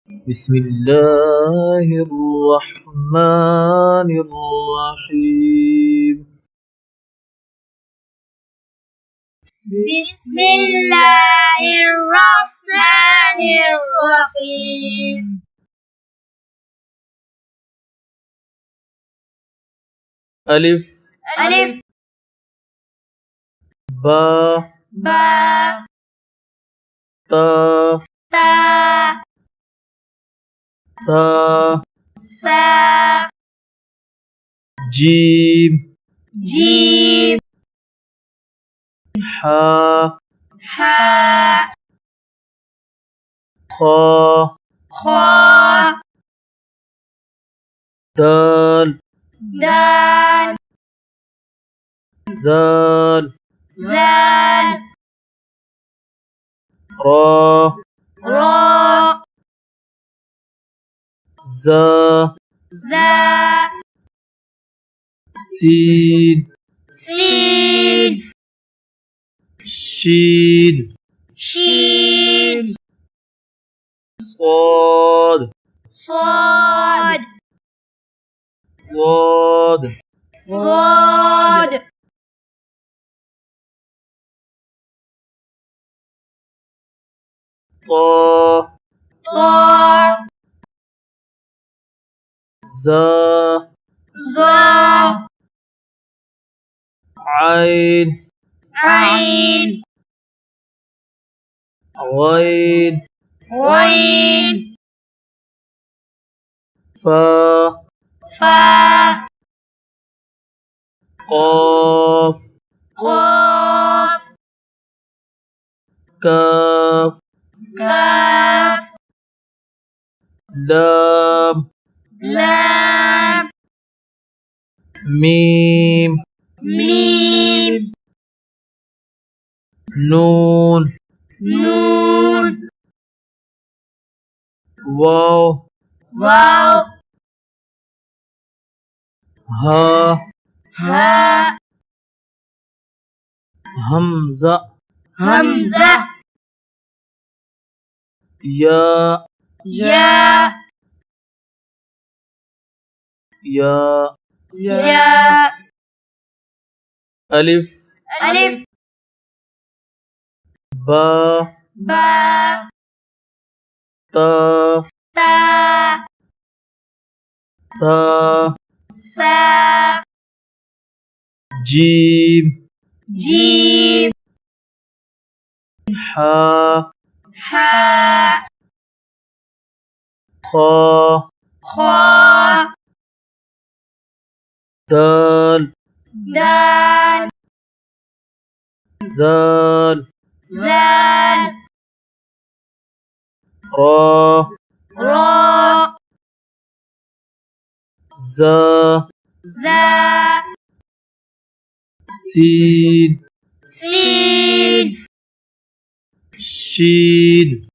بسم الله الرحمن الرحيم. بسم الله الرحمن الرحيم. ألف ألف با با تا تا ثا ثا جيم جيم حا حاء خا خاء دال دال ذال زال را راء زا زا سين سين شين شين صاد صاد ضاد ضاد طا طا زا ظا عين عين غين غين فا فا قاف قاف كاف كاف لام لام ميم ميم نون نون واو واو ها هاء همزة همزة يا يا يا يا ألف ألف با با تا تا ثا ثا جيم جيم حا حاء خا خاء دال دال ذال زال را راء زا زا سين سين شين